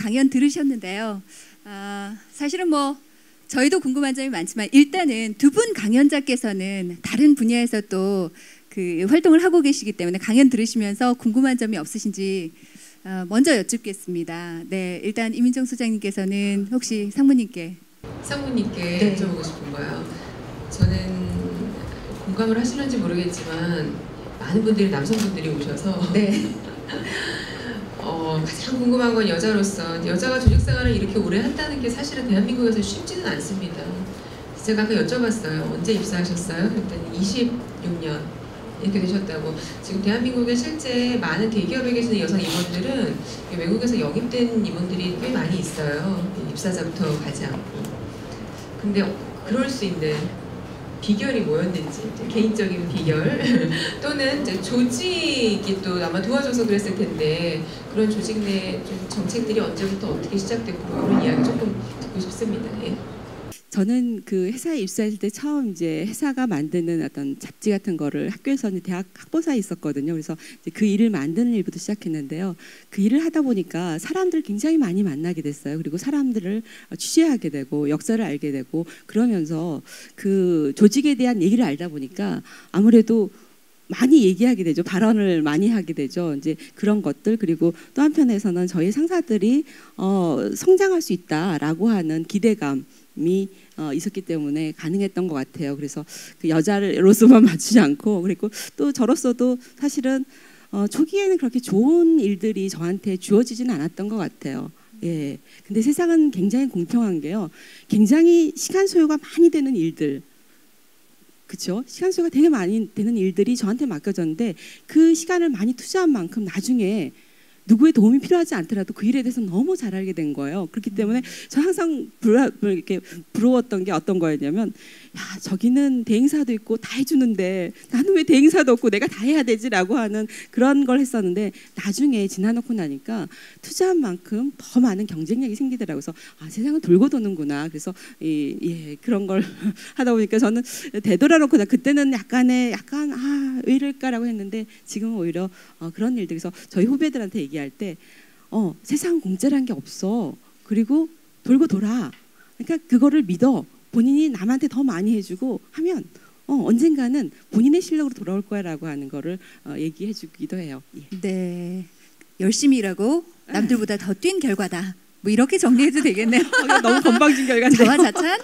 강연 들으셨는데요. 사실은 뭐 저희도 궁금한 점이 많지만 일단은 두 분 강연자께서는 다른 분야에서 또 그 활동을 하고 계시기 때문에 강연 들으시면서 궁금한 점이 없으신지 먼저 여쭙겠습니다. 네, 일단 이민정 소장님께서는 혹시 상무님께 네. 여쭤보고 싶은 거예요. 저는 공감을 하시는지 모르겠지만 많은 분들이 남성분들이 오셔서 네. 가장 궁금한 건 여자로서 여자가 조직생활을 이렇게 오래 한다는 게 사실은 대한민국에서 쉽지는 않습니다. 제가 아까 여쭤봤어요. 언제 입사하셨어요? 그랬더니 26년 이렇게 되셨다고. 지금 대한민국에 실제 많은 대기업에 계시는 여성 임원들은 외국에서 영입된 임원들이 꽤 많이 있어요. 입사자부터 가지 않고. 근데 그럴 수 있는 비결이 뭐였는지, 개인적인 비결 또는 이제 조직이 또 아마 도와줘서 그랬을 텐데 그런 조직 내 좀 정책들이 언제부터 어떻게 시작됐고 이런 이야기 조금 듣고 싶습니다. 예. 저는 그 회사에 입사했을 때 처음 이제 회사가 만드는 어떤 잡지 같은 거를 학교에서는 대학 학보사에 있었거든요. 그래서 이제 그 일을 만드는 일부터 시작했는데요. 그 일을 하다 보니까 사람들 굉장히 많이 만나게 됐어요. 그리고 사람들을 취재하게 되고 역사를 알게 되고 그러면서 그 조직에 대한 얘기를 알다 보니까 아무래도 많이 얘기하게 되죠. 발언을 많이 하게 되죠. 이제 그런 것들 그리고 또 한편에서는 저희 상사들이 성장할 수 있다라고 하는 기대감이 있었기 때문에 가능했던 것 같아요. 그래서 그 여자로서만 맞추지 않고 그리고 또 저로서도 사실은 초기에는 그렇게 좋은 일들이 저한테 주어지지는 않았던 것 같아요. 예. 근데 세상은 굉장히 공평한 게요. 굉장히 시간 소요가 많이 되는 일들. 그렇죠? 시간 소요가 되게 많이 되는 일들이 저한테 맡겨졌는데 그 시간을 많이 투자한 만큼 나중에 누구의 도움이 필요하지 않더라도 그 일에 대해서 너무 잘 알게 된 거예요. 그렇기 때문에 저 항상 이렇게 부러웠던 게 어떤 거였냐면 야 저기는 대행사도 있고 다 해주는데 나는 왜 대행사도 없고 내가 다 해야 되지라고 하는 그런 걸 했었는데 나중에 지나놓고 나니까 투자한 만큼 더 많은 경쟁력이 생기더라고요. 그래서 세상은 돌고 도는구나. 그래서 그런 걸 하다 보니까 저는 되돌아놓고 그때는 약간 왜 이럴까라고 했는데 지금은 오히려 그런 일들 그래서 저희 후배들한테 얘기할 때 세상 공짜란 게 없어. 그리고 돌고 돌아. 그러니까 그거를 믿어. 본인이 남한테 더 많이 해주고 하면 언젠가는 본인의 실력으로 돌아올 거야라고 하는 거를 얘기해 주기도 해요. 예. 네, 열심히 일하고 남들보다 더 뛴 결과다. 뭐 이렇게 정리해도 되겠네요. 너무 건방진 결과네요. 자화자찬?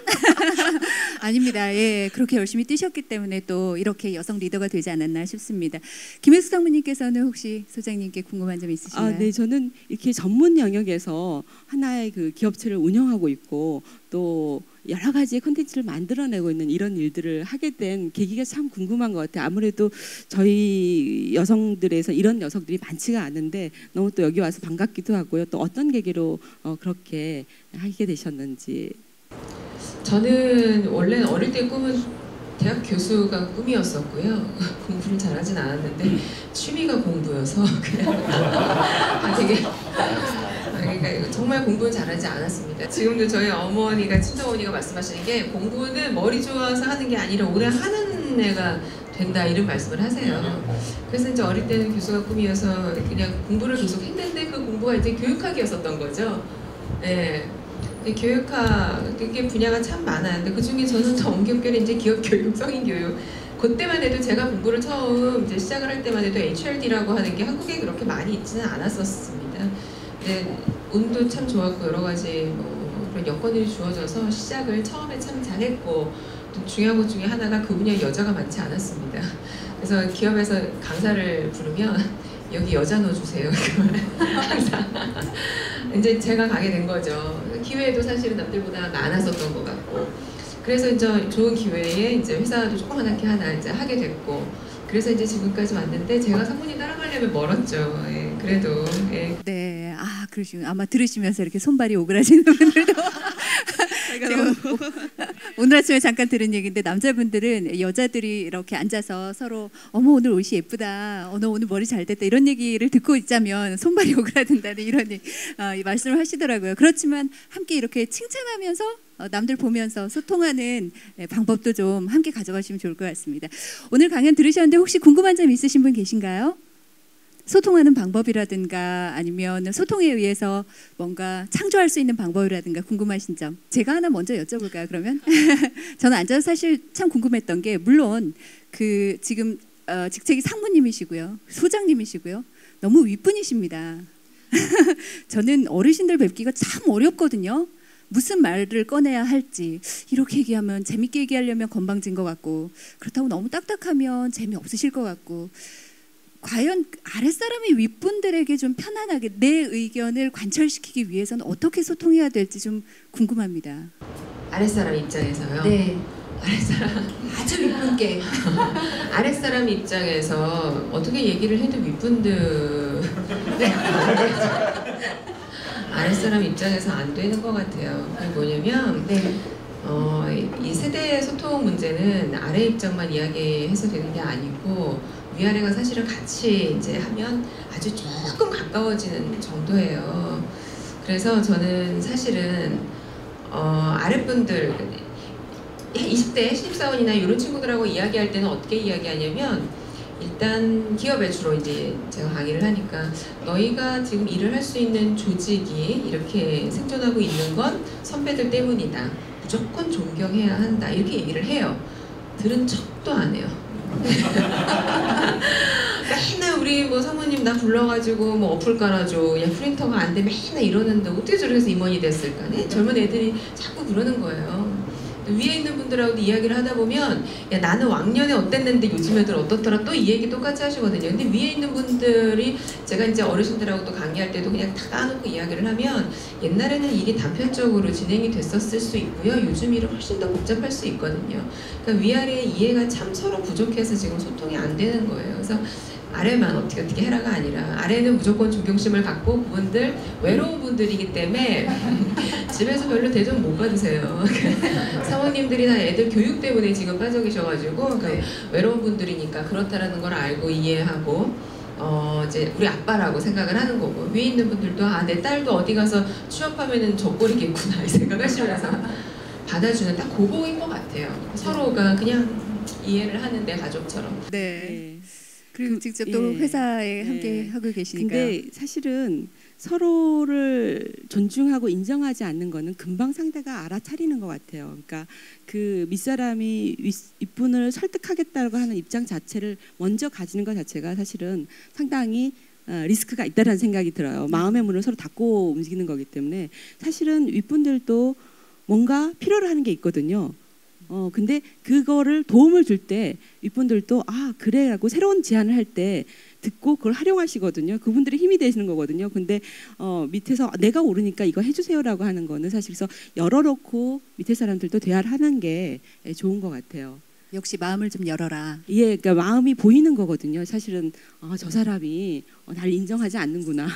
아닙니다. 예, 그렇게 열심히 뛰셨기 때문에 또 이렇게 여성 리더가 되지 않았나 싶습니다. 김혜숙 상무님께서는 혹시 소장님께 궁금한 점 있으신가요? 네, 저는 이렇게 전문 영역에서 하나의 그 기업체를 운영하고 있고 또 여러 가지의 콘텐츠를 만들어내고 있는 이런 일들을 하게 된 계기가 참 궁금한 것 같아요. 아무래도 저희 여성들에서 이런 여성들이 많지가 않은데 너무 또 여기 와서 반갑기도 하고요. 또 어떤 계기로 그렇게 하게 되셨는지. 저는 원래 어릴 때 꿈은 대학 교수가 꿈이었었고요. 공부를 잘하진 않았는데 취미가 공부여서 그냥 되게 그러니까 정말 공부는 잘하지 않았습니다. 지금도 저희 어머니가 친정어머니가 말씀하시는 게 공부는 머리 좋아서 하는 게 아니라 오래 하는 애가 된다 이런 말씀을 하세요. 그래서 이제 어릴 때는 교수가 꿈이어서 그냥 공부를 계속 했는데 그 공부가 이제 교육학이었었던 거죠. 예. 교육학 이게 분야가 참 많았는데 그 중에 저는 더 엄격결에 이제 기업 교육, 성인 교육. 그때만 해도 제가 공부를 처음 이제 시작을 할 때만 해도 HRD라고 하는 게 한국에 그렇게 많이 있지는 않았었습니다. 근데 운도 참 좋았고 여러 가지 그런 여건들이 주어져서 시작을 처음에 참 잘했고 또 중요한 것 중에 하나가 그 분야에 여자가 많지 않았습니다. 그래서 기업에서 강사를 부르면 여기 여자 넣어주세요. 항상 이제 제가 가게 된 거죠. 기회도 사실은 남들보다 많았었던 것 같고 그래서 이제 좋은 기회에 이제 회사도 조그만하게 하나 이제 하게 됐고 그래서 이제 지금까지 왔는데 제가 상무님 따라가려면 멀었죠. 예, 그래도 예. 네, 그러시군요. 아마 들으시면서 이렇게 손발이 오그라지는 분들도 제가 오늘 아침에 잠깐 들은 얘기인데 남자분들은 여자들이 이렇게 앉아서 서로 어머 오늘 옷이 예쁘다, 너 오늘 머리 잘 됐다 이런 얘기를 듣고 있자면 손발이 오그라든다는 이런 말씀을 하시더라고요. 그렇지만 함께 이렇게 칭찬하면서 남들 보면서 소통하는 방법도 좀 함께 가져가시면 좋을 것 같습니다. 오늘 강연 들으셨는데 혹시 궁금한 점 있으신 분 계신가요? 소통하는 방법이라든가 아니면 소통에 의해서 뭔가 창조할 수 있는 방법이라든가 궁금하신 점 제가 하나 먼저 여쭤볼까요? 그러면 저는 앉아서 사실 참 궁금했던 게 물론 그 지금 직책이 상무님이시고요, 소장님이시고요, 너무 윗분이십니다. 저는 어르신들 뵙기가 참 어렵거든요. 무슨 말을 꺼내야 할지 이렇게 얘기하면 재밌게 얘기하려면 건방진 것 같고 그렇다고 너무 딱딱하면 재미없으실 것 같고 과연 아랫사람이 윗분들에게 좀 편안하게 내 의견을 관철시키기 위해서는 어떻게 소통해야 될지 좀 궁금합니다. 아랫사람 입장에서요? 네. 아랫사람 아주 윗분께 아랫사람 입장에서 어떻게 얘기를 해도 윗분들 아랫사람 입장에서 안 되는 것 같아요. 그게 뭐냐면 네. 이 세대 소통 문제는 아래 입장만 이야기해서 되는 게 아니고 위아래가 사실은 같이 이제 하면 아주 조금 가까워지는 정도예요. 그래서 저는 사실은 아랫분들 20대 신입사원이나 이런 친구들하고 이야기할 때는 어떻게 이야기하냐면 일단 기업에 주로 이제 제가 강의를 하니까 너희가 지금 일을 할 수 있는 조직이 이렇게 생존하고 있는 건 선배들 때문이다. 무조건 존경해야 한다. 이렇게 얘기를 해요. 들은 척도 안 해요. 맨날 우리 뭐 사모님 나 불러가지고 뭐 어플 깔아줘. 야 프린터가 안 돼. 맨날 이러는데 어떻게 저렇게 해서 임원이 됐을까? 네? 젊은 애들이 자꾸 그러는 거예요. 위에 있는 분들하고도 이야기를 하다 보면 야 나는 왕년에 어땠는데 요즘 애들 어떻더라 또 이 얘기 똑같이 하시거든요. 근데 위에 있는 분들이 제가 이제 어르신들하고 또 강의할 때도 그냥 다 까놓고 이야기를 하면 옛날에는 일이 단편적으로 진행이 됐었을 수 있고요. 요즘 일은 훨씬 더 복잡할 수 있거든요. 그러니까 위아래의 이해가 참 서로 부족해서 지금 소통이 안 되는 거예요. 그래서 아래만 어떻게 해라가 아니라 아래는 무조건 존경심을 갖고 그분들 외로운 분들이기 때문에 집에서 별로 대접 못 받으세요. 사모님들이 다 애들 교육 때문에 지금 빠져 계셔가지고 외로운 분들이니까 그렇다라는 걸 알고 이해하고 이제 우리 아빠라고 생각을 하는 거고 위에 있는 분들도 아 내 딸도 어디 가서 취업하면은 저 꼴이겠구나 이 생각하시면서 받아주는 딱 그거인 것 같아요. 서로가 그냥 이해를 하는데 가족처럼. 네. 그리고 직접 또 회사에 함께 하고 계시니까. 근데 사실은 서로를 존중하고 인정하지 않는 거는 금방 상대가 알아차리는 것 같아요. 그러니까 그 윗사람이 윗분을 설득하겠다고 하는 입장 자체를 먼저 가지는 것 자체가 사실은 상당히 리스크가 있다는 생각이 들어요. 마음의 문을 서로 닫고 움직이는 거기 때문에 사실은 윗분들도 뭔가 필요로 하는 게 있거든요. 근데 그거를 도움을 줄 때 윗분들도 아 그래라고 새로운 제안을 할 때 듣고 그걸 활용하시거든요. 그분들의 힘이 되시는 거거든요. 근데 밑에서 내가 오르니까 이거 해주세요라고 하는 거는 사실 그래서 열어놓고 밑에 사람들도 대화를 하는 게 좋은 것 같아요. 역시 마음을 좀 열어라. 예, 그러니까 마음이 보이는 거거든요. 사실은 저 사람이 날 인정하지 않는구나.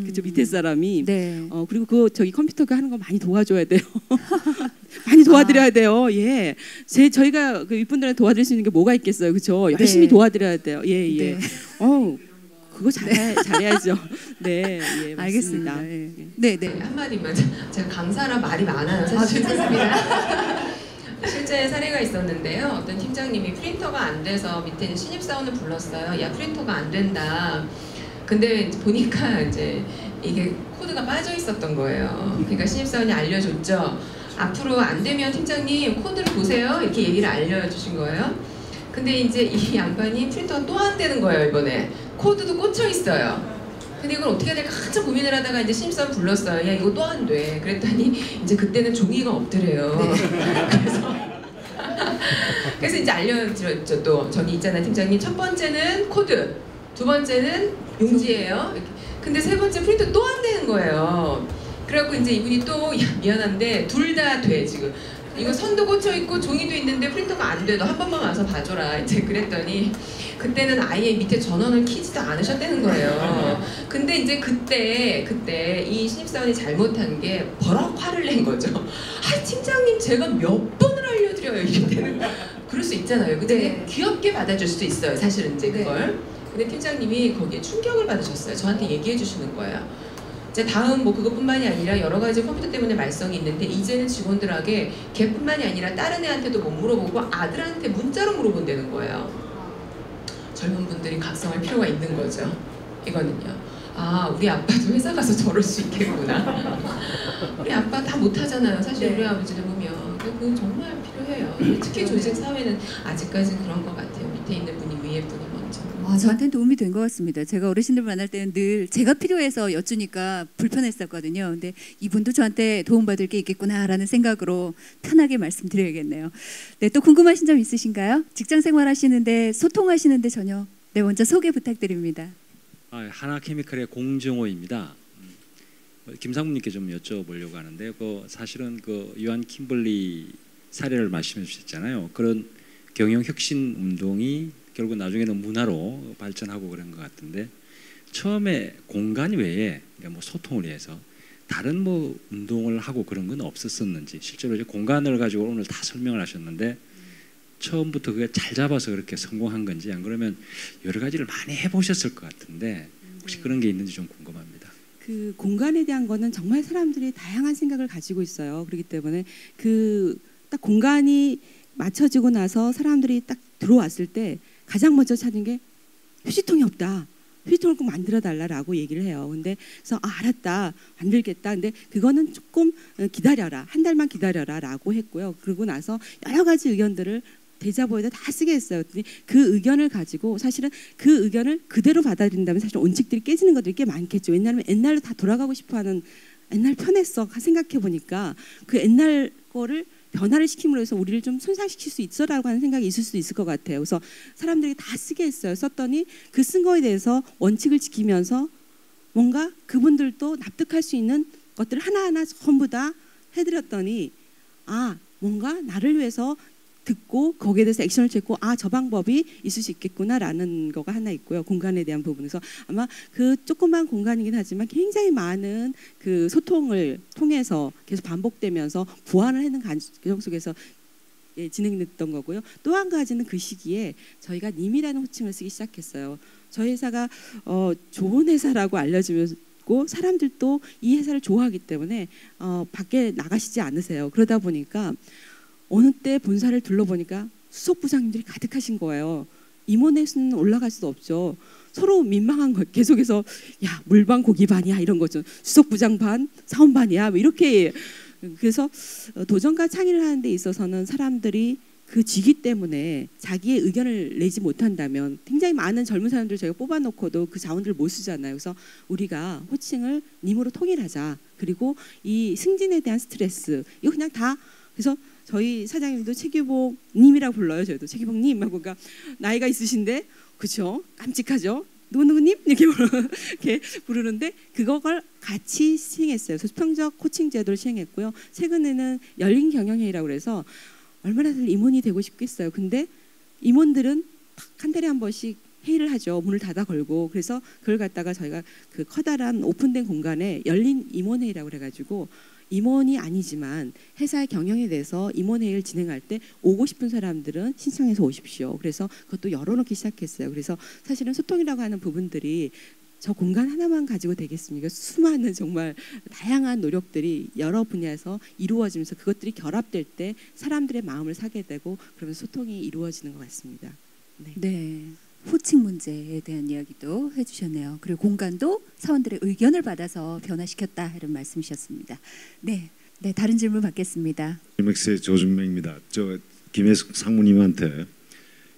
그쵸 밑에 사람이. 네. 그리고 그 저기 컴퓨터가 하는 거 많이 도와줘야 돼요. 많이 도와드려야 돼요. 예, 저희가 그 윗분들한테 도와드릴 수 있는 게 뭐가 있겠어요, 그렇죠? 열심히 도와드려야 돼요. 예, 예. 네. 그거 잘해야죠. 네, 예, 알겠습니다. 네, 네, 네. 한마디만 제가 강사라 말이 많아요. 사실 괜찮습니다. 실제 사례가 있었는데요. 어떤 팀장님이 프린터가 안 돼서 밑에 신입사원을 불렀어요. 야 프린터가 안 된다. 근데 보니까 이제 이게 코드가 빠져 있었던 거예요. 그러니까 신입사원이 알려줬죠. 앞으로 안 되면 팀장님 코드를 보세요. 이렇게 얘기를 알려주신 거예요. 근데 이제 이 양반이 프린터가 또 안 되는 거예요. 이번에 코드도 꽂혀 있어요. 근데 이걸 어떻게 해야 될까 한참 고민을 하다가 이제 신입사원 불렀어요. 야 이거 또 안 돼. 그랬더니 이제 그때는 종이가 없더래요. 네. 그래서 이제 알려드렸죠. 또 저기 있잖아요 팀장님. 첫 번째는 코드, 두 번째는 용지예요. 이렇게. 근데 세 번째 프린터 또 안 되는 거예요. 그래갖고 이제 이분이 또 야, 미안한데 둘 다 돼 지금. 이거 선도 꽂혀 있고 종이도 있는데 프린터가 안 돼. 너 한 번만 와서 봐줘라. 이제 그랬더니 그때는 아예 밑에 전원을 키지도 않으셨다는 거예요. 근데 이제 그때 이 신입사원이 잘못한 게 버럭 화를 낸 거죠. 아 팀장님 제가 몇 번을 알려드려요. 이럴 때는 그럴 수 있잖아요. 근데 네. 귀엽게 받아줄 수도 있어요. 사실은 이제 그걸. 네. 근데 팀장님이 거기에 충격을 받으셨어요. 저한테 얘기해 주시는 거예요. 이제 다음 뭐 그것뿐만이 아니라 여러 가지 컴퓨터 때문에 말썽이 있는데 이제는 직원들에게 걔뿐만이 아니라 다른 애한테도 못 물어보고 아들한테 문자로 물어본다는 거예요. 젊은 분들이 각성할 필요가 있는 거죠. 아, 우리 아빠도 회사 가서 저럴 수 있겠구나. 우리 아빠 다 못하잖아요. 사실 네. 우리 아버지를 보면. 그건 정말 필요해요. 특히 조직 사회는 아직까지는 그런 것 같아요. 밑에 있는 분이 위에 분이 먼저. 저한테는 도움이 된 것 같습니다. 제가 어르신들 만날 때는 늘 제가 필요해서 여쭈니까 불편했었거든요. 근데 이분도 저한테 도움받을 게 있겠구나라는 생각으로 편하게 말씀드려야겠네요. 네, 또 궁금하신 점 있으신가요? 직장 생활하시는데 소통하시는데 전혀. 네, 먼저 소개 부탁드립니다. 하나케미칼의 공정호입니다. 김상무님께 좀 여쭤보려고 하는데, 사실은 요한 킴벌리 사례를 말씀해 주셨잖아요. 그런 경영 혁신 운동이 결국 나중에는 문화로 발전하고 그런 것 같은데, 처음에 공간 외에 그러니까 소통을 위해서 다른 운동을 하고 그런 건 없었었는지, 실제로 이제 공간을 가지고 오늘 다 설명을 하셨는데 처음부터 그게 잘 잡아서 그렇게 성공한 건지, 안 그러면 여러 가지를 많이 해보셨을 것 같은데 혹시 그런 게 있는지 좀 궁금합니다. 그 공간에 대한 거는 정말 사람들이 다양한 생각을 가지고 있어요. 그렇기 때문에 딱 공간이 맞춰지고 나서 사람들이 딱 들어왔을 때 가장 먼저 찾는 게 휴지통이 없다. 휴지통을 꼭 만들어 달라라고 얘기를 해요. 근데 그래서 알았다, 만들겠다. 근데 그거는 조금 기다려라, 한 달만 기다려라라고 했고요. 그러고 나서 여러 가지 의견들을 대자보에다 다 쓰게 했어요. 그 의견을 가지고 사실은 그 의견을 그대로 받아들인다면 사실 원칙들이 깨지는 것들이 꽤 많겠죠. 왜냐하면 옛날로 다 돌아가고 싶어하는, 옛날 편했어 생각해 보니까 그 옛날 거를 변화를 시킴으로 해서 우리를 좀 손상시킬 수 있어라고 하는 생각이 있을 수도 있을 것 같아요. 그래서 사람들이 다 쓰게 했어요. 썼더니 그 쓴 거에 대해서 원칙을 지키면서 뭔가 그분들도 납득할 수 있는 것들을 하나하나 전부 다 해드렸더니 뭔가 나를 위해서 듣고 거기에 대해서 액션을 취했고 저 방법이 있을 수 있겠구나라는 거가 하나 있고요. 공간에 대한 부분에서 아마 그 조그만 공간이긴 하지만 굉장히 많은 그 소통을 통해서 계속 반복되면서 보완을 하는 과정 속에서 진행됐던 거고요. 또 한 가지는 그 시기에 저희가 님이라는 호칭을 쓰기 시작했어요. 저희 회사가 좋은 회사라고 알려지고 사람들도 이 회사를 좋아하기 때문에 밖에 나가시지 않으세요. 그러다 보니까 어느 때 본사를 둘러보니까 수석 부장님들이 가득하신 거예요. 임원의 수는 올라갈 수도 없죠. 서로 민망한 거 계속해서 물반 고기 반이야 이런 거죠. 수석 부장 반, 사원 반이야 이렇게. 그래서 도전과 창의를 하는 데 있어서는 사람들이 그 직위 때문에 자기의 의견을 내지 못한다면 굉장히 많은 젊은 사람들 저희가 뽑아놓고도 그 자원들을 못 쓰잖아요. 그래서 우리가 호칭을 님으로 통일하자. 그리고 이 승진에 대한 스트레스 이거 그냥 다 그래서 저희 사장님도 최규복 님이라고 불러요. 저희도 최규복 님 하고 그러니까 나이가 있으신데 그렇죠? 깜찍하죠? 누구누구님 이렇게 부르는데 그걸 같이 시행했어요. 그래서 수평적 코칭 제도를 시행했고요. 최근에는 열린 경영회의라고 그래서 얼마나들 임원이 되고 싶겠어요. 근데 임원들은 한 달에 한 번씩 회의를 하죠. 문을 닫아 걸고. 그래서 그걸 갖다가 저희가 그 커다란 오픈된 공간에 열린 임원회의라고 그래가지고 임원이 아니지만 회사의 경영에 대해서 임원회의를 진행할 때 오고 싶은 사람들은 신청해서 오십시오. 그래서 그것도 열어놓기 시작했어요. 그래서 사실은 소통이라고 하는 부분들이 저 공간 하나만 가지고 되겠습니까? 수많은 정말 다양한 노력들이 여러 분야에서 이루어지면서 그것들이 결합될 때 사람들의 마음을 사게 되고 그러면서 소통이 이루어지는 것 같습니다. 네. 호칭 문제에 대한 이야기도 해주셨네요. 그리고 공간도 사원들의 의견을 받아서 변화시켰다 이런 말씀이셨습니다. 네, 다른 질문 받겠습니다. MX의 조준명입니다. 저 김혜숙 상무님한테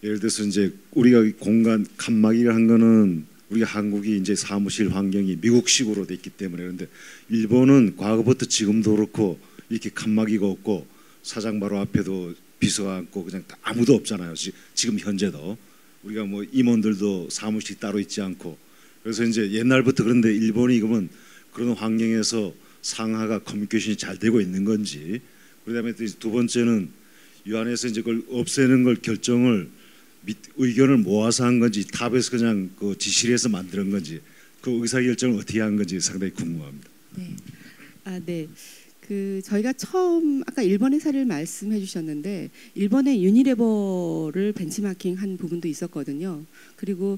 예를 들어서 이제 우리가 공간 칸막이를 한 거는 우리가 한국이 이제 사무실 환경이 미국식으로 돼 있기 때문에 그런데 일본은 과거부터 지금도 그렇고 이렇게 칸막이가 없고 사장 바로 앞에도 비서가 앉고 그냥 아무도 없잖아요. 지금 현재도. 우리가 임원들도 사무실이 따로 있지 않고 그래서 이제 옛날부터 그런데 일본이 그러면 그런 환경에서 상하가 커뮤니케이션이 잘 되고 있는 건지 그다음에 두 번째는 이 안에서 이제 그걸 없애는 걸 결정을 의견을 모아서 한 건지 탑에서 그냥 그 지시를 해서 만드는 건지 그 의사결정을 어떻게 한 건지 상당히 궁금합니다. 네. 그 저희가 처음 아까 일본의 사례를 말씀해 주셨는데 일본의 유니레버를 벤치마킹한 부분도 있었거든요. 그리고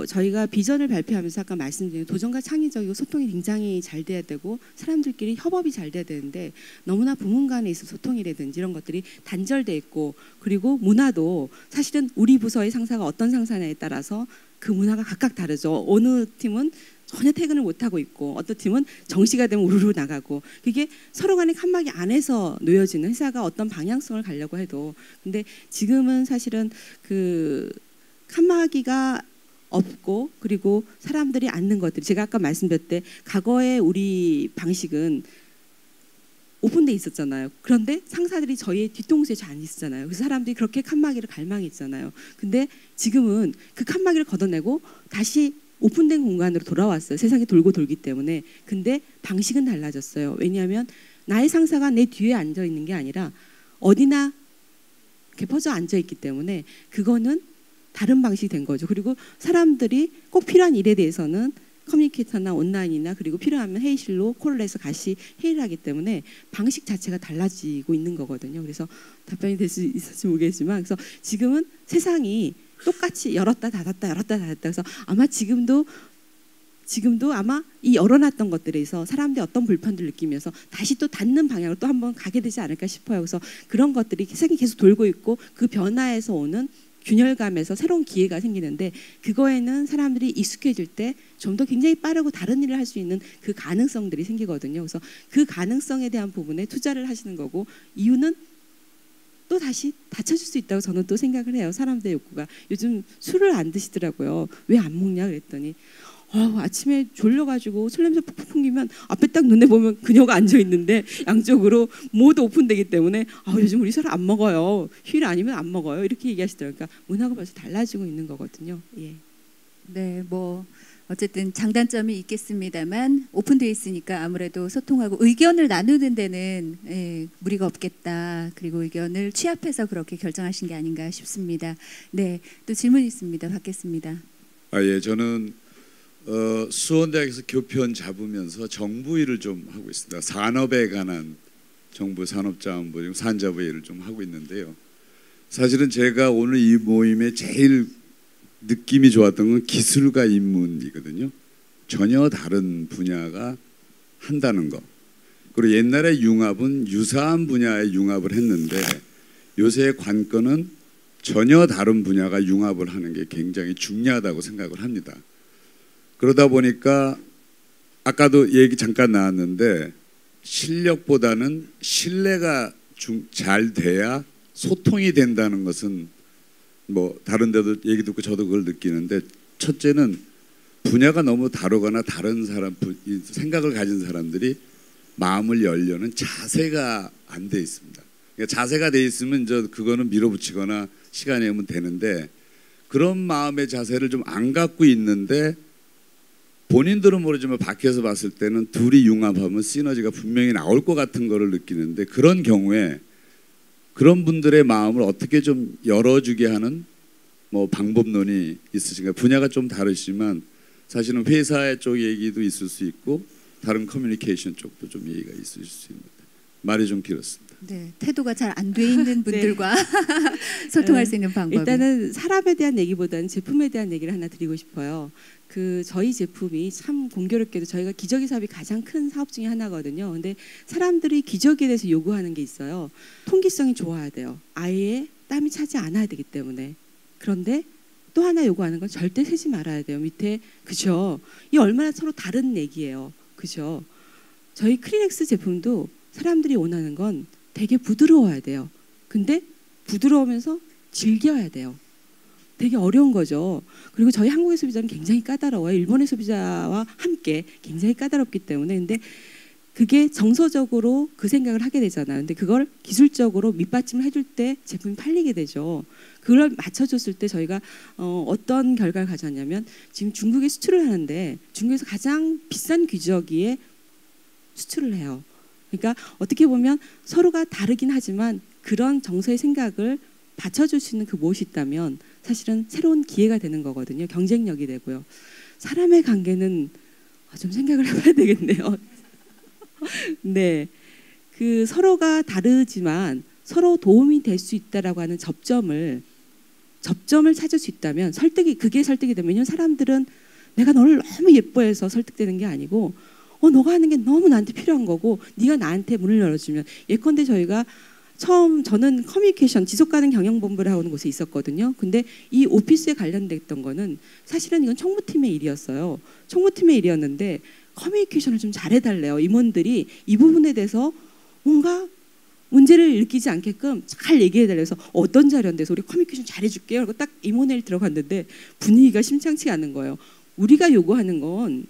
저희가 비전을 발표하면서 아까 말씀드린 도전과 창의적이고 소통이 굉장히 잘 돼야 되고 사람들끼리 협업이 잘 돼야 되는데 너무나 부문 간에 있어 소통이라든지 이런 것들이 단절돼 있고 그리고 문화도 사실은 우리 부서의 상사가 어떤 상사냐에 따라서 그 문화가 각각 다르죠. 어느 팀은 전혀 퇴근을 못 하고 있고 어떤 팀은 정시가 되면 우르르 나가고 그게 서로 간의 칸막이 안에서 놓여지는 회사가 어떤 방향성을 가려고 해도 근데 지금은 사실은 그 칸막이가 없고 그리고 사람들이 앉는 것들 제가 아까 말씀드렸을 때 과거에 우리 방식은 오픈돼 있었잖아요. 그런데 상사들이 저희의 뒤통수에 잘 안 있었잖아요. 그래서 사람들이 그렇게 칸막이를 갈망했잖아요. 근데 지금은 그 칸막이를 걷어내고 다시 오픈된 공간으로 돌아왔어요. 세상이 돌고 돌기 때문에. 근데 방식은 달라졌어요. 왜냐하면 나의 상사가 내 뒤에 앉아 있는 게 아니라 어디나 이렇게 퍼져 앉아 있기 때문에 그거는 다른 방식이 된 거죠. 그리고 사람들이 꼭 필요한 일에 대해서는 커뮤니케이터나 온라인이나 그리고 필요하면 회의실로 콜을 해서 같이 회의를 하기 때문에 방식 자체가 달라지고 있는 거거든요. 그래서 답변이 될 수 있을지 모르겠지만 그래서 지금은 세상이 똑같이 열었다 닫았다 열었다 닫았다 그래서 아마 지금도 아마 이 열어놨던 것들에서 사람들이 어떤 불편들을 느끼면서 다시 또 닫는 방향으로 또 한번 가게 되지 않을까 싶어요. 그래서 그런 것들이 세상이 계속 돌고 있고 그 변화에서 오는 균열감에서 새로운 기회가 생기는데 그거에는 사람들이 익숙해질 때 좀 더 굉장히 빠르고 다른 일을 할 수 있는 그 가능성들이 생기거든요. 그래서 그 가능성에 대한 부분에 투자를 하시는 거고 이유는 또 다시 닫혀질 수 있다고 저는 또 생각을 해요. 사람들의 욕구가. 요즘 술을 안 드시더라고요. 왜 안 먹냐 그랬더니 아침에 졸려가지고 술 냄새 푹푹 풍기면 앞에 딱 눈에 보면 그녀가 앉아있는데 양쪽으로 모두 오픈되기 때문에 요즘 우리 술 안 먹어요. 휴일 아니면 안 먹어요. 이렇게 얘기하시더라고요. 그러니까 문화가 벌써 달라지고 있는 거거든요. 예. 네, 뭐 어쨌든 장단점이 있겠습니다만 오픈되어 있으니까 아무래도 소통하고 의견을 나누는 데는 무리가 없겠다. 그리고 의견을 취합해서 그렇게 결정하신 게 아닌가 싶습니다. 네, 또 질문 있습니다. 받겠습니다. 예, 저는 수원대학에서 교편 잡으면서 정부 일을 좀 하고 있습니다. 산업에 관한 정부 산업자원부 산자부 일을 좀 하고 있는데요. 사실은 제가 오늘 이 모임에 제일 느낌이 좋았던 건 기술과 인문이거든요. 전혀 다른 분야가 한다는 거. 그리고 옛날에 융합은 유사한 분야에 융합을 했는데 요새의 관건은 전혀 다른 분야가 융합을 하는 게 굉장히 중요하다고 생각을 합니다. 그러다 보니까 아까도 얘기 잠깐 나왔는데 실력보다는 신뢰가 잘 돼야 소통이 된다는 것은 뭐 다른 데도 얘기 듣고 저도 그걸 느끼는데 첫째는 분야가 너무 다르거나 다른 사람 생각을 가진 사람들이 마음을 열려는 자세가 안 돼 있습니다. 그러니까 자세가 돼 있으면 그거는 밀어붙이거나 시간이 오면 되는데 그런 마음의 자세를 좀 안 갖고 있는데 본인들은 모르지만 밖에서 봤을 때는 둘이 융합하면 시너지가 분명히 나올 것 같은 거를 느끼는데 그런 경우에 그런 분들의 마음을 어떻게 좀 열어주게 하는 뭐 방법론이 있으신가요? 분야가 좀 다르시지만 사실은 회사 쪽 얘기도 있을 수 있고 다른 커뮤니케이션 쪽도 좀 얘기가 있으실 수 있는데 말이 좀 길었습니다. 네, 태도가 잘 안 돼 있는 분들과 소통할 수 있는 방법. 일단은 사람에 대한 얘기보다는 제품에 대한 얘기를 하나 드리고 싶어요. 저희 제품이 참 공교롭게도 저희가 기저귀 사업이 가장 큰 사업 중에 하나거든요. 근데 사람들이 기저귀에 대해서 요구하는 게 있어요. 통기성이 좋아야 돼요. 아예 땀이 차지 않아야 되기 때문에. 그런데 또 하나 요구하는 건 절대 새지 말아야 돼요. 밑에 그죠? 이 얼마나 서로 다른 얘기예요. 그죠? 저희 크리넥스 제품도 사람들이 원하는 건 되게 부드러워야 돼요. 근데 부드러우면서 질겨야 돼요. 되게 어려운 거죠. 그리고 저희 한국의 소비자는 굉장히 까다로워요. 일본의 소비자와 함께 굉장히 까다롭기 때문에. 근데 그게 정서적으로 그 생각을 하게 되잖아요. 근데 그걸 기술적으로 밑받침을 해줄 때 제품이 팔리게 되죠. 그걸 맞춰줬을 때 저희가 어떤 결과를 가져왔냐면 지금 중국에 수출을 하는데 중국에서 가장 비싼 기저귀에 수출을 해요. 그러니까 어떻게 보면 서로가 다르긴 하지만 그런 정서의 생각을 받쳐줄 수 있는 그 무엇이 있다면 사실은 새로운 기회가 되는 거거든요. 경쟁력이 되고요. 사람의 관계는 좀 생각을 해봐야 되겠네요. 네, 서로가 다르지만 서로 도움이 될 수 있다라고 하는 접점을 찾을 수 있다면 그게 설득이 되면 왜냐면 사람들은 내가 너를 너무 예뻐해서 설득되는 게 아니고 너가 하는 게 너무 나한테 필요한 거고 네가 나한테 문을 열어주면 예컨대 저희가 처음 저는 커뮤니케이션 지속가능 경영본부를 하는 곳에 있었거든요. 근데 이 오피스에 관련됐던 거는 사실은 이건 총무팀의 일이었어요. 총무팀의 일이었는데 커뮤니케이션을 좀 잘해달래요. 임원들이 이 부분에 대해서 뭔가 문제를 일으키지 않게끔 잘 얘기해달래요. 그래서 어떤 자료인데서 우리 커뮤니케이션 잘해줄게요. 그리고 딱 임원회를 들어갔는데 분위기가 심상치 않은 거예요. 우리가 요구하는 건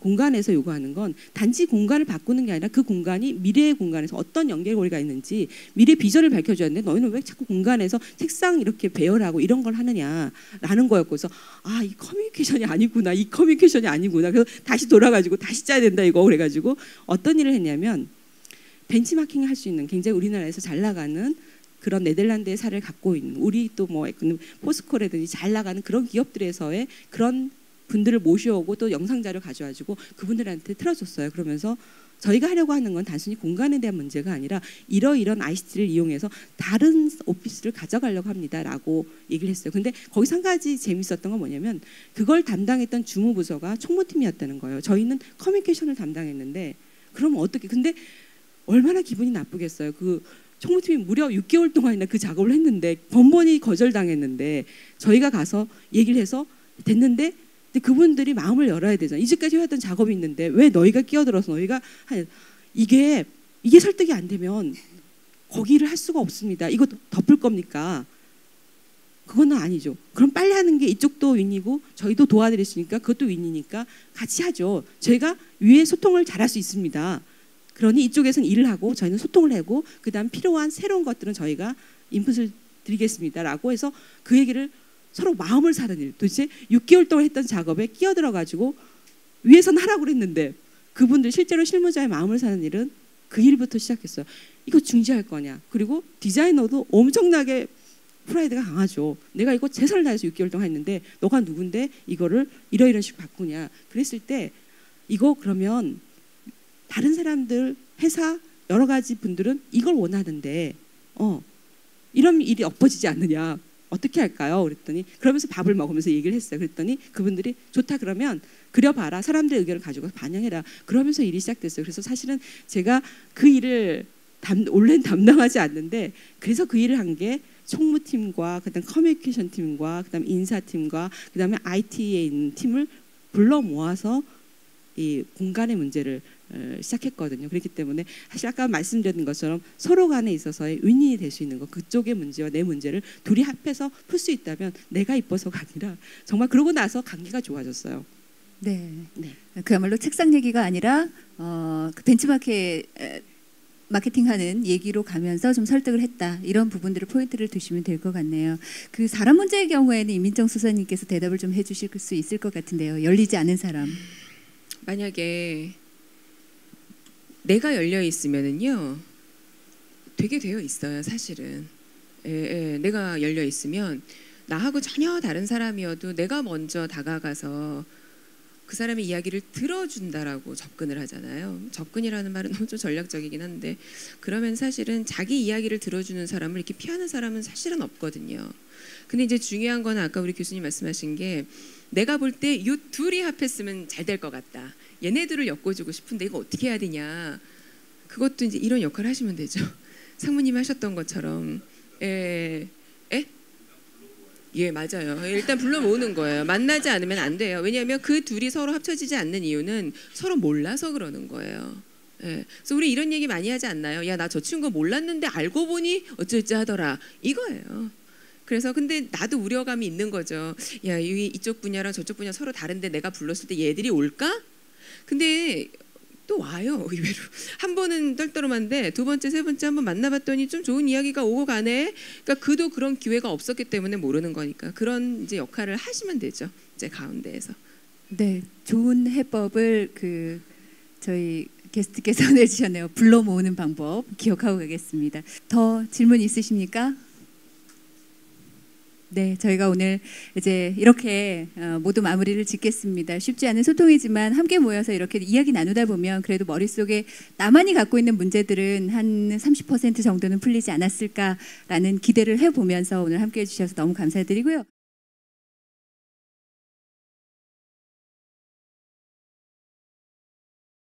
공간에서 요구하는 건 단지 공간을 바꾸는 게 아니라 그 공간이 미래의 공간에서 어떤 연결고리가 있는지 미래 비전을 밝혀줘야 하는데 너희는 왜 자꾸 공간에서 책상 이렇게 배열하고 이런 걸 하느냐라는 거였고 그래서 아, 이 커뮤니케이션이 아니구나. 이 커뮤니케이션이 아니구나. 그래서 다시 돌아가지고 다시 짜야 된다 이거 그래가지고 어떤 일을 했냐면 벤치마킹을 할 수 있는 굉장히 우리나라에서 잘 나가는 그런 네덜란드의 사례를 갖고 있는 우리 또 뭐 포스코라든지 잘 나가는 그런 기업들에서의 그런 분들을 모셔오고 또 영상 자료 가져와가지고 그분들한테 틀어줬어요. 그러면서 저희가 하려고 하는 건 단순히 공간에 대한 문제가 아니라 이러이런 ICT를 이용해서 다른 오피스를 가져가려고 합니다라고 얘기를 했어요. 근데 거기서 한 가지 재밌었던 건 뭐냐면 그걸 담당했던 주무부서가 총무팀이었다는 거예요. 저희는 커뮤니케이션을 담당했는데 그럼 어떻게 근데 얼마나 기분이 나쁘겠어요. 그 총무팀이 무려 6개월 동안이나 그 작업을 했는데 번번이 거절당했는데 저희가 가서 얘기를 해서 됐는데 근데 그분들이 마음을 열어야 되잖아요. 이제까지 해왔던 작업이 있는데 왜 너희가 끼어들어서 너희가 이게 설득이 안 되면 거기를 할 수가 없습니다. 이거 덮을 겁니까? 그거는 아니죠. 그럼 빨리 하는 게 이쪽도 윈이고 저희도 도와드릴 수 있으니까 그것도 윈이니까 같이 하죠. 저희가 위에 소통을 잘할 수 있습니다. 그러니 이쪽에서는 일을 하고 저희는 소통을 하고 그다음 필요한 새로운 것들은 저희가 인풋을 드리겠습니다라고 해서 그 얘기를 서로 마음을 사는 일. 도대체 6개월 동안 했던 작업에 끼어들어가지고 위에서는 하라고 그랬는데 그분들 실제로 실무자의 마음을 사는 일은 그 일부터 시작했어요. 이거 중지할 거냐. 그리고 디자이너도 엄청나게 프라이드가 강하죠. 내가 이거 최선을 다해서 6개월 동안 했는데 너가 누군데 이거를 이런 식으로 바꾸냐. 그랬을 때 이거 그러면 다른 사람들 회사 여러 가지 분들은 이걸 원하는데 이런 일이 엎어지지 않느냐. 어떻게 할까요? 그랬더니 그러면서 밥을 먹으면서 얘기를 했어요. 그랬더니 그분들이 좋다 그러면 그려봐라. 사람들의 의견을 가지고 반영해라. 그러면서 일이 시작됐어요. 그래서 사실은 제가 그 일을 원래는 담당하지 않는데 그래서 그 일을 한 게 총무팀과 그다음 커뮤니케이션 팀과 그다음 인사팀과 그다음에 IT에 있는 팀을 불러 모아서 이 공간의 문제를 시작했거든요. 그렇기 때문에 사실 아까 말씀드린 것처럼 서로 간에 있어서의 윈윈이 될 수 있는 것, 그쪽의 문제와 내 문제를 둘이 합해서 풀 수 있다면 내가 이뻐서가 아니라 정말 그러고 나서 관계가 좋아졌어요. 네. 그야말로 책상 얘기가 아니라 그 마케팅하는 얘기로 가면서 좀 설득을 했다. 이런 부분들을 포인트를 두시면 될 것 같네요. 그 사람 문제의 경우에는 이민정 수사님께서 대답을 좀 해주실 수 있을 것 같은데요. 열리지 않은 사람. 만약에 내가 열려 있으면은요 되게 되어 있어요. 사실은 내가 열려 있으면 나하고 전혀 다른 사람이어도 내가 먼저 다가가서 그 사람의 이야기를 들어준다라고 접근을 하잖아요. 접근이라는 말은 좀 전략적이긴 한데 그러면 사실은 자기 이야기를 들어주는 사람을 이렇게 피하는 사람은 사실은 없거든요. 근데 이제 중요한 건 아까 우리 교수님 말씀하신 게 내가 볼 때 이 둘이 합했으면 잘 될 것 같다. 얘네들을 엮어주고 싶은데 이거 어떻게 해야 되냐. 그것도 이제 이런 역할을 하시면 되죠. 상무님이 하셨던 것처럼. 예, 맞아요. 일단 불러 모으는 거예요. 만나지 않으면 안 돼요. 왜냐하면 그 둘이 서로 합쳐지지 않는 이유는 서로 몰라서 그러는 거예요. 예. 그래서 우리 이런 얘기 많이 하지 않나요? 야, 나 저 친구 몰랐는데 알고 보니 어쩌지 하더라. 이거예요. 그래서 근데 나도 우려감이 있는 거죠. 야, 이쪽 분야랑 저쪽 분야 서로 다른데 내가 불렀을 때 얘들이 올까? 근데 또 와요. 의외로 한 번은 떨떠름한데 두 번째, 세 번째 한번 만나봤더니 좀 좋은 이야기가 오고 가네. 그러니까 그도 그런 기회가 없었기 때문에 모르는 거니까 그런 이제 역할을 하시면 되죠. 이제 가운데에서. 네, 좋은 해법을 저희 게스트께서 내주셨네요. 불러 모으는 방법 기억하고 가겠습니다. 더 질문 있으십니까? 네, 저희가 오늘 이제 이렇게 모두 마무리를 짓겠습니다. 쉽지 않은 소통이지만 함께 모여서 이렇게 이야기 나누다 보면 그래도 머릿속에 나만이 갖고 있는 문제들은 한 30% 정도는 풀리지 않았을까라는 기대를 해보면서 오늘 함께 해주셔서 너무 감사드리고요.